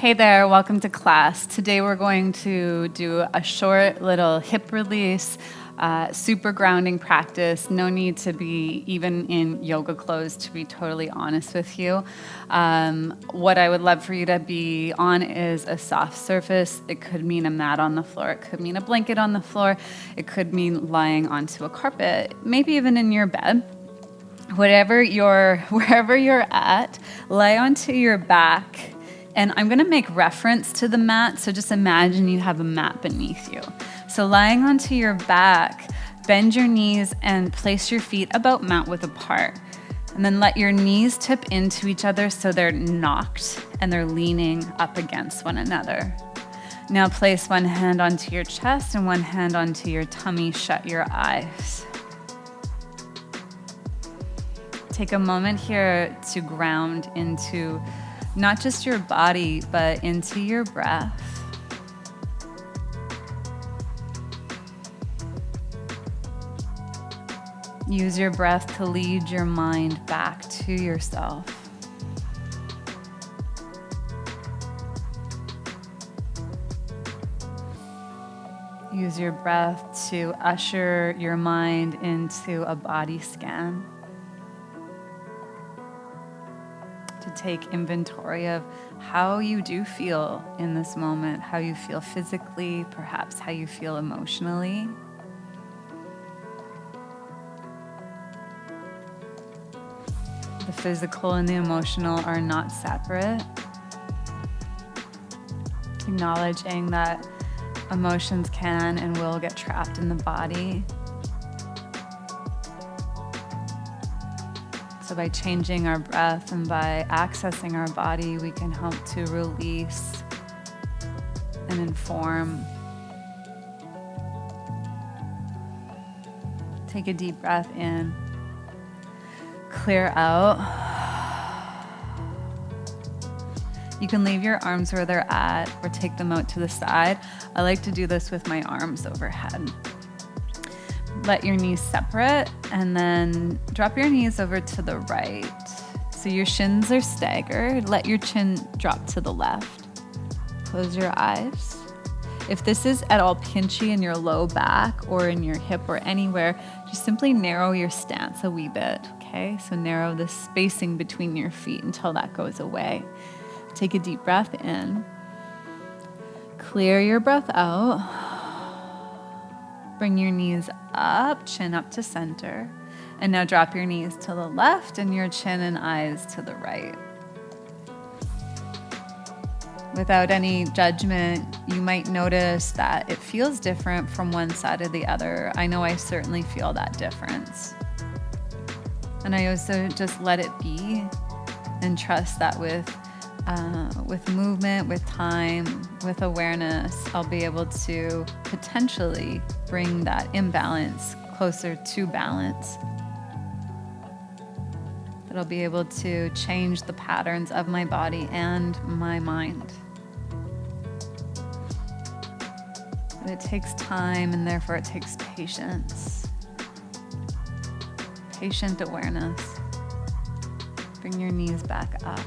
Hey there, welcome to class. Today we're going to do a short little hip release, super grounding practice. No need to be even in yoga clothes, to be totally honest with you. What I would love for you to be on is a soft surface. It could mean a mat on the floor. It could mean a blanket on the floor. It could mean lying onto a carpet, maybe even in your bed. Wherever you're at, lay onto your back. And I'm going to make reference to the mat, so just imagine you have a mat beneath you. So lying onto your back, bend your knees and place your feet about mat width apart. And then let your knees tip into each other so they're knocked and they're leaning up against one another. Now place one hand onto your chest and one hand onto your tummy. Shut your eyes. Take a moment here to ground into not just your body, but into your breath. Use your breath to lead your mind back to yourself. Use your breath to usher your mind into a body scan. To take inventory of how you do feel in this moment, how you feel physically, perhaps how you feel emotionally. The physical and the emotional are not separate. Acknowledging that emotions can and will get trapped in the body. So by changing our breath and by accessing our body, we can help to release and inform. Take a deep breath in. Clear out. You can leave your arms where they're at or take them out to the side. I like to do this with my arms overhead. Let your knees separate and then drop your knees over to the right. So your shins are staggered. Let your chin drop to the left. Close your eyes. If this is at all pinchy in your low back or in your hip or anywhere, just simply narrow your stance a wee bit, okay? So narrow the spacing between your feet until that goes away. Take a deep breath in. Clear your breath out. Bring your knees up, chin up to center. And now drop your knees to the left and your chin and eyes to the right. Without any judgment, you might notice that it feels different from one side to the other. I know I certainly feel that difference. And I also just let it be and trust that with movement, with time, with awareness, I'll be able to potentially bring that imbalance closer to balance. That I'll be able to change the patterns of my body and my mind. But it takes time and therefore it takes patience. Patient awareness. Bring your knees back up.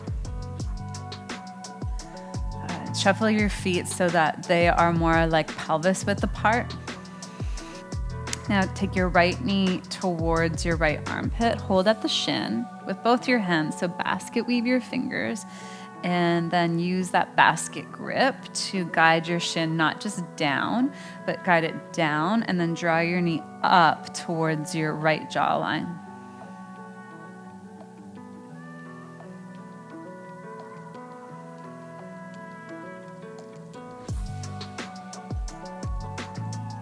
Shuffle your feet so that they are more like pelvis width apart. Now take your right knee towards your right armpit. Hold at the shin with both your hands. So basket weave your fingers and then use that basket grip to guide your shin not just down, but guide it down and then draw your knee up towards your right jawline.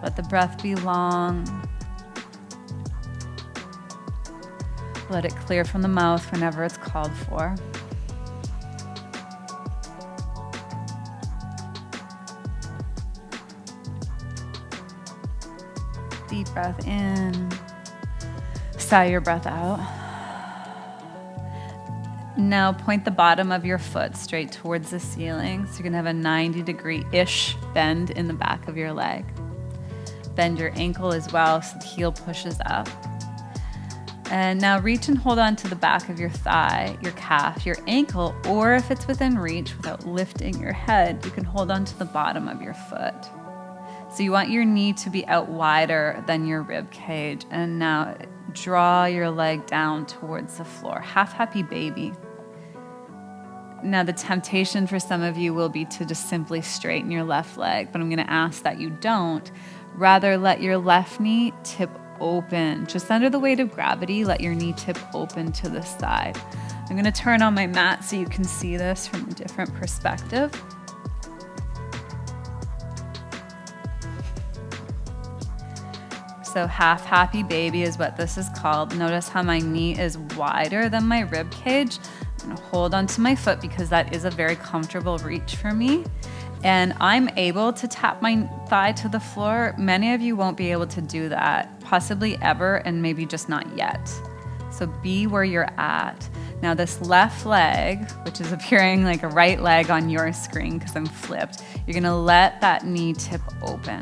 Let the breath be long. Let it clear from the mouth whenever it's called for. Deep breath in. Sigh your breath out. Now point the bottom of your foot straight towards the ceiling. So you're going to have a 90-degree-ish bend in the back of your leg. Bend your ankle as well so the heel pushes up. And now reach and hold on to the back of your thigh, your calf, your ankle, or if it's within reach without lifting your head, you can hold on to the bottom of your foot. So you want your knee to be out wider than your rib cage. And now draw your leg down towards the floor. Half happy baby. Now the temptation for some of you will be to just simply straighten your left leg, but I'm going to ask that you don't. Rather, let your left knee tip open. Just under the weight of gravity, let your knee tip open to the side. I'm going to turn on my mat so you can see this from a different perspective. So half happy baby is what this is called. Notice how my knee is wider than my rib cage. I'm going to hold onto my foot because that is a very comfortable reach for me. And I'm able to tap my thigh to the floor. Many of you won't be able to do that, possibly ever, and maybe just not yet. So be where you're at. Now this left leg, which is appearing like a right leg on your screen because I'm flipped, you're gonna let that knee tip open.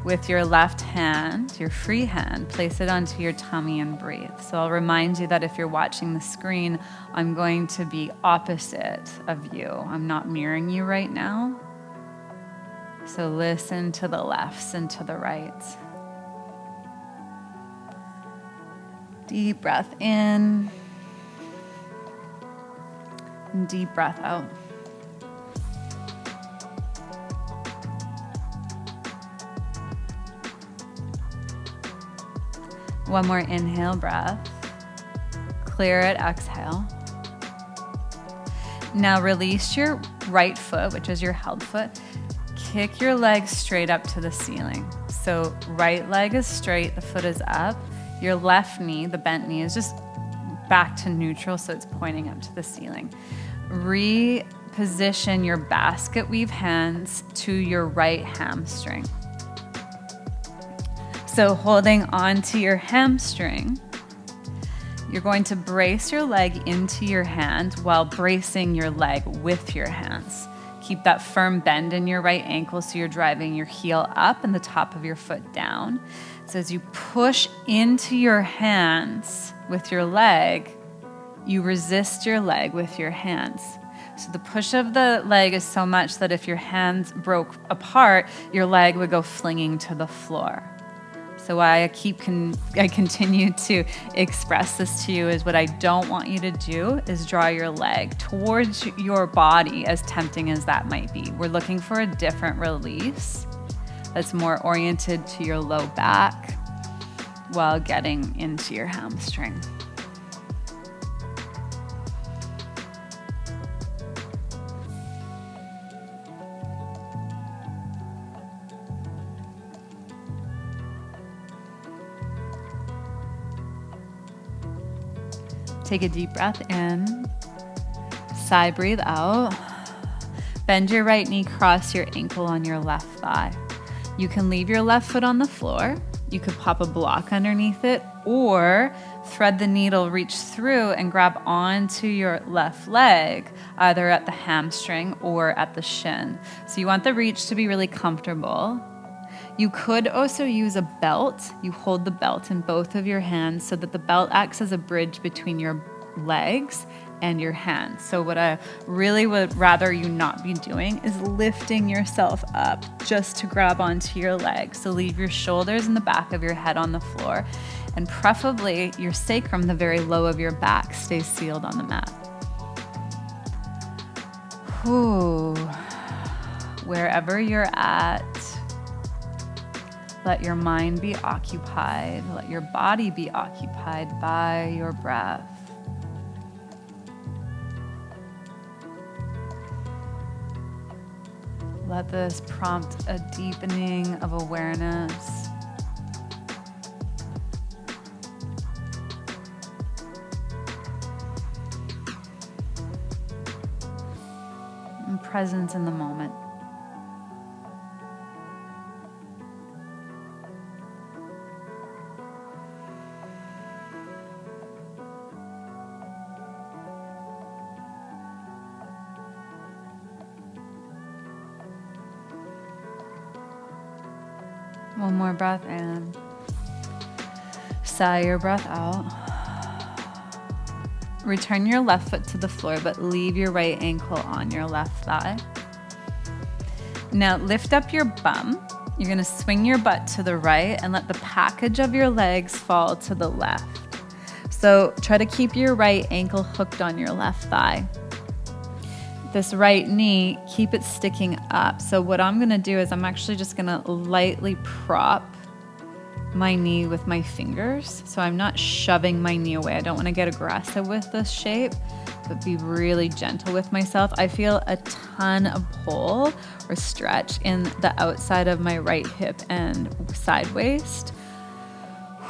With your left hand, your free hand, place it onto your tummy and breathe. So I'll remind you that if you're watching the screen, I'm going to be opposite of you. I'm not mirroring you right now. So listen to the lefts and to the rights. Deep breath in. And deep breath out. One more inhale breath. Clear it, exhale. Now release your right foot, which is your held foot. Kick your leg straight up to the ceiling. So right leg is straight, the foot is up. Your left knee, the bent knee, is just back to neutral, so it's pointing up to the ceiling. Reposition your basket weave hands to your right hamstring. So holding onto your hamstring, you're going to brace your leg into your hand while bracing your leg with your hands. Keep that firm bend in your right ankle so you're driving your heel up and the top of your foot down. So as you push into your hands with your leg, you resist your leg with your hands. So the push of the leg is so much that if your hands broke apart, your leg would go flinging to the floor. So why I continue to express this to you is what I don't want you to do is draw your leg towards your body, as tempting as that might be. We're looking for a different release that's more oriented to your low back while getting into your hamstring. Take a deep breath in, sigh, breathe out. Bend your right knee, cross your ankle on your left thigh. You can leave your left foot on the floor. You could pop a block underneath it or thread the needle, reach through and grab onto your left leg, either at the hamstring or at the shin. So you want the reach to be really comfortable. You could also use a belt. You hold the belt in both of your hands so that the belt acts as a bridge between your legs and your hands. So what I really would rather you not be doing is lifting yourself up just to grab onto your legs. So leave your shoulders and the back of your head on the floor, and preferably your sacrum, the very low of your back, stays sealed on the mat. Whew. Wherever you're at, let your mind be occupied. Let your body be occupied by your breath. Let this prompt a deepening of awareness. And presence in the moment. One more breath in. Sigh your breath out. Return your left foot to the floor, but leave your right ankle on your left thigh. Now lift up your bum. You're gonna swing your butt to the right and let the package of your legs fall to the left. So try to keep your right ankle hooked on your left thigh. This right knee, keep it sticking up. So what I'm gonna do is I'm actually just gonna lightly prop my knee with my fingers. So I'm not shoving my knee away. I don't wanna get aggressive with this shape, but be really gentle with myself. I feel a ton of pull or stretch in the outside of my right hip and side waist.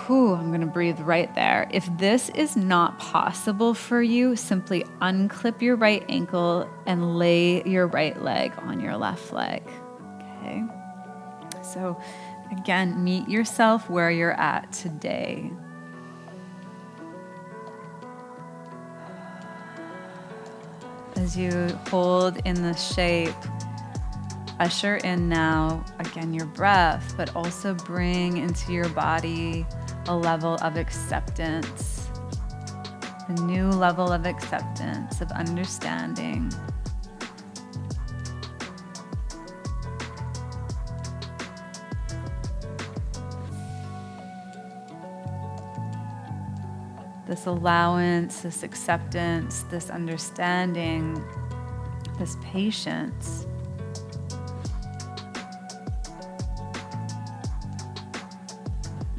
Whew, I'm gonna breathe right there. If this is not possible for you, simply unclip your right ankle and lay your right leg on your left leg, okay? So again, meet yourself where you're at today. As you hold in the shape, usher in now, again, your breath, but also bring into your body a level of acceptance, a new level of acceptance, of understanding. This allowance, this acceptance, this understanding, this patience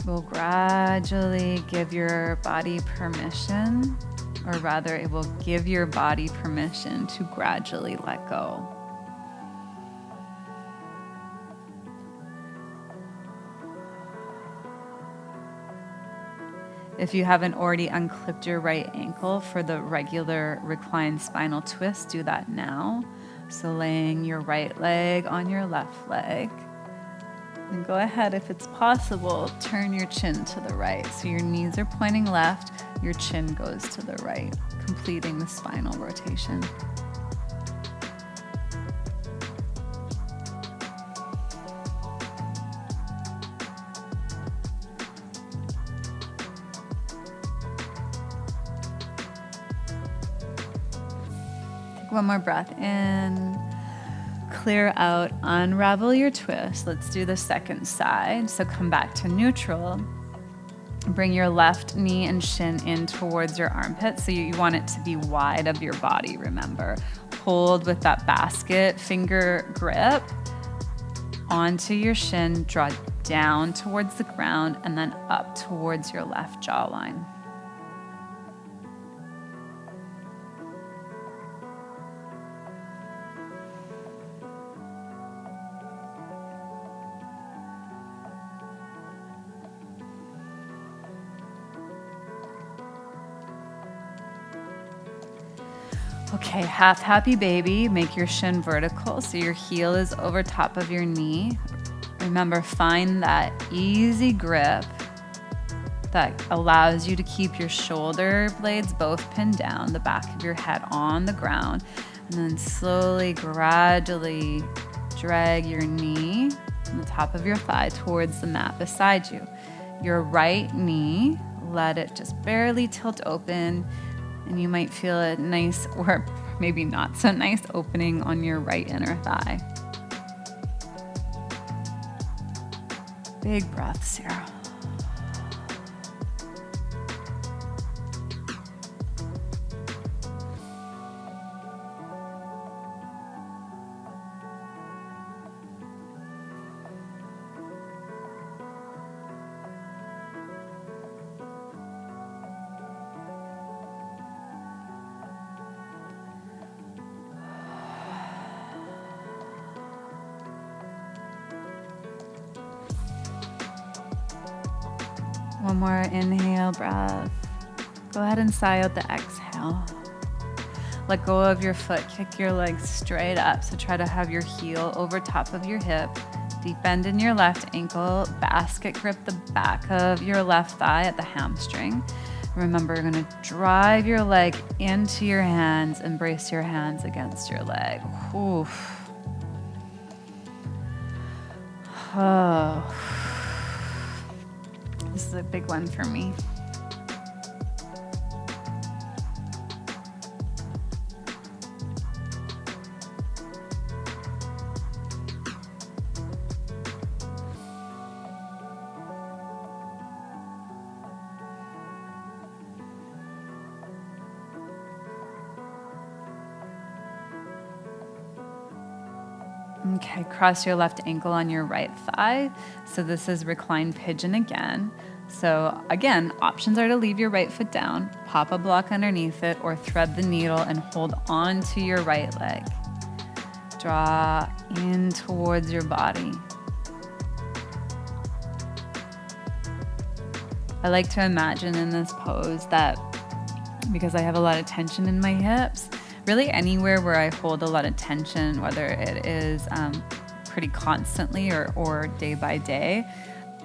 will gradually give your body permission, or rather, it will give your body permission to gradually let go. If you haven't already unclipped your right ankle for the regular reclined spinal twist, do that now. So laying your right leg on your left leg. And go ahead, if it's possible, turn your chin to the right. So your knees are pointing left, your chin goes to the right, completing the spinal rotation. Take one more breath in. Clear out, unravel your twist. Let's do the second side. So come back to neutral. Bring your left knee and shin in towards your armpit. So you want it to be wide of your body, remember. Hold with that basket finger grip onto your shin, draw down towards the ground, and then up towards your left jawline. Okay, half happy baby, make your shin vertical so your heel is over top of your knee. Remember, find that easy grip that allows you to keep your shoulder blades both pinned down, the back of your head on the ground, and then slowly, gradually drag your knee and the top of your thigh towards the mat beside you. Your right knee, let it just barely tilt open. And you might feel a nice, or maybe not so nice, opening on your right inner thigh. Big breaths here. One more inhale breath. Go ahead and sigh out the exhale. Let go of your foot. Kick your legs straight up. So try to have your heel over top of your hip. Deep bend in your left ankle. Basket grip the back of your left thigh at the hamstring. Remember, you're going to drive your leg into your hands and brace your hands against your leg. Oof. Oh. This is a big one for me. Okay, cross your left ankle on your right thigh. So this is reclined pigeon again. So again, options are to leave your right foot down, pop a block underneath it, or thread the needle and hold on to your right leg. Draw in towards your body. I like to imagine in this pose that because I have a lot of tension in my hips, really anywhere where I hold a lot of tension, whether it is pretty constantly or day by day,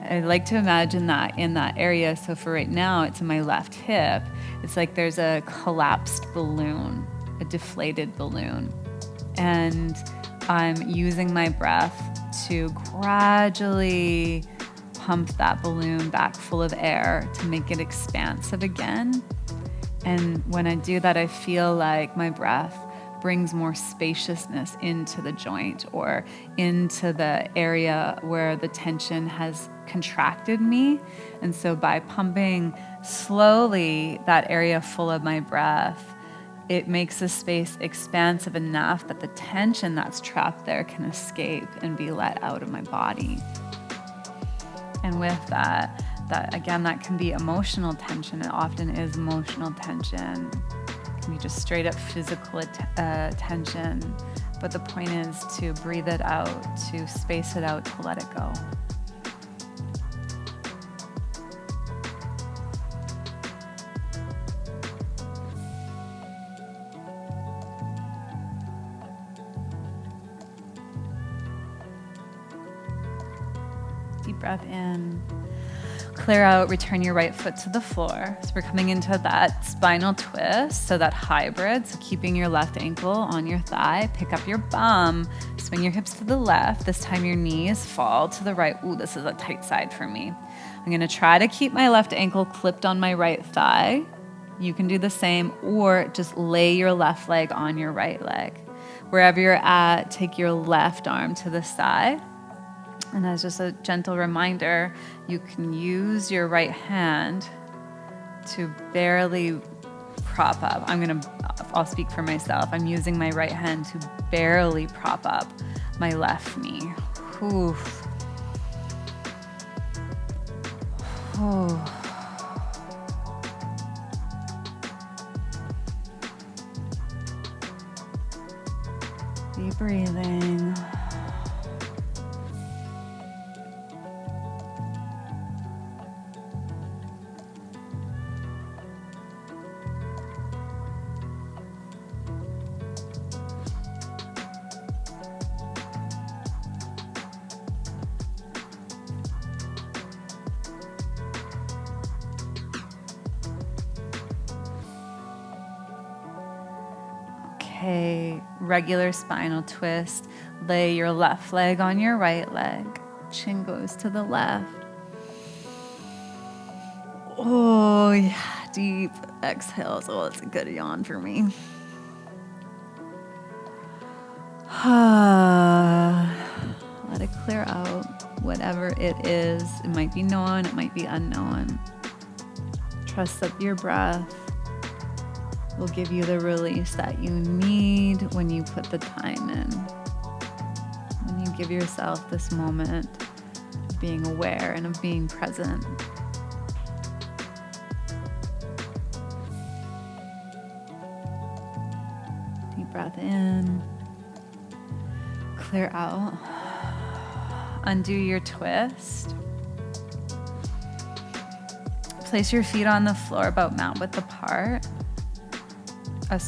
I like to imagine that in that area. So for right now, it's in my left hip. It's like there's a collapsed balloon, a deflated balloon. And I'm using my breath to gradually pump that balloon back full of air to make it expansive again. And when I do that, I feel like my breath brings more spaciousness into the joint or into the area where the tension has contracted me. And so by pumping slowly that area full of my breath, it makes the space expansive enough that the tension that's trapped there can escape and be let out of my body. And with that again, that can be emotional tension. It often is emotional tension. It can be just straight up physical tension. But the point is to breathe it out, to space it out, to let it go. Deep breath in. Clear out, return your right foot to the floor. So we're coming into that spinal twist, so that hybrid. So keeping your left ankle on your thigh, pick up your bum, swing your hips to the left. This time your knees fall to the right. Ooh, this is a tight side for me. I'm gonna try to keep my left ankle clipped on my right thigh. You can do the same, or just lay your left leg on your right leg. Wherever you're at, take your left arm to the side. And as just a gentle reminder, you can use your right hand to barely prop up. I'll speak for myself. I'm using my right hand to barely prop up my left knee. Oof. Oh. Deep breathing. Okay, regular spinal twist. Lay your left leg on your right leg. Chin goes to the left. Oh, yeah, deep exhales. Oh, it's a good yawn for me. Let it clear out, whatever it is. It might be known, it might be unknown. Trust that your breath will give you the release that you need when you put the time in. When you give yourself this moment of being aware and of being present. Deep breath in. Clear out. Undo your twist. Place your feet on the floor about mat width apart.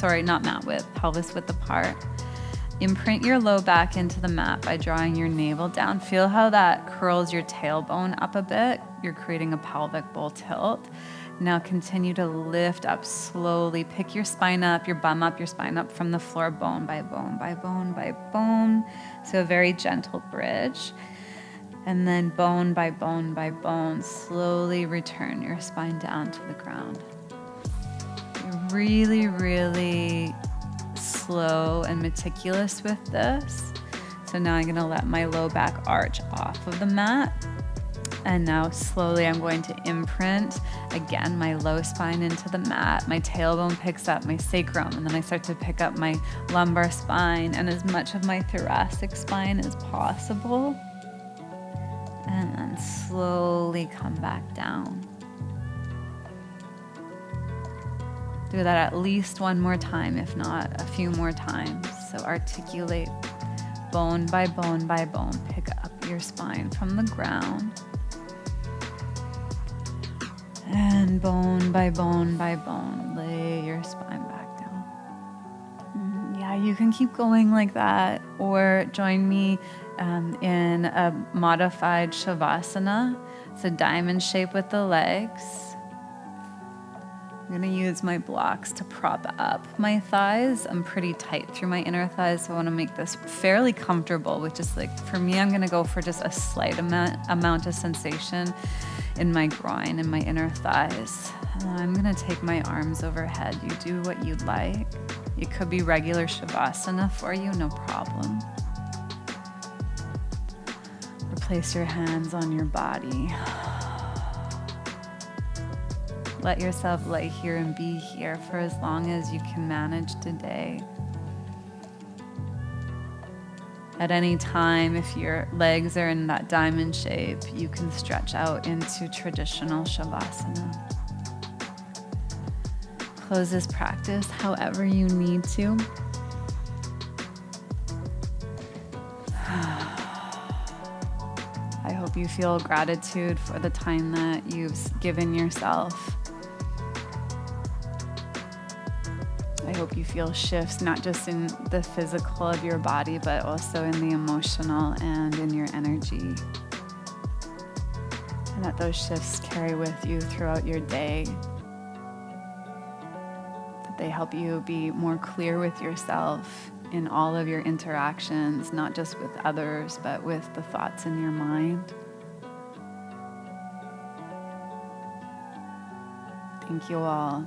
Not mat width, pelvis width apart. Imprint your low back into the mat by drawing your navel down. Feel how that curls your tailbone up a bit. You're creating a pelvic bowl tilt. Now continue to lift up slowly. Pick your spine up, your bum up, your spine up from the floor, bone by bone by bone by bone. So a very gentle bridge. And then bone by bone by bone, slowly return your spine down to the ground. You're really, really slow and meticulous with this. So now I'm gonna let my low back arch off of the mat. And now slowly I'm going to imprint, again, my low spine into the mat. My tailbone picks up my sacrum, and then I start to pick up my lumbar spine and as much of my thoracic spine as possible. And then slowly come back down. Do that at least one more time, if not a few more times. So articulate bone by bone by bone. Pick up your spine from the ground. And bone by bone by bone, lay your spine back down. Yeah, you can keep going like that, or join me in a modified Shavasana. It's a diamond shape with the legs. I'm gonna use my blocks to prop up my thighs. I'm pretty tight through my inner thighs, so I wanna make this fairly comfortable, which is like, for me, I'm gonna go for just a slight amount of sensation in my groin and my inner thighs. I'm gonna take my arms overhead. You do what you'd like. It could be regular Shavasana for you, no problem. Or place your hands on your body. Let yourself lay here and be here for as long as you can manage today. At any time, if your legs are in that diamond shape, you can stretch out into traditional Shavasana. Close this practice however you need to. I hope you feel gratitude for the time that you've given yourself. I hope you feel shifts, not just in the physical of your body, but also in the emotional and in your energy. And that those shifts carry with you throughout your day. That they help you be more clear with yourself in all of your interactions, not just with others, but with the thoughts in your mind. Thank you all.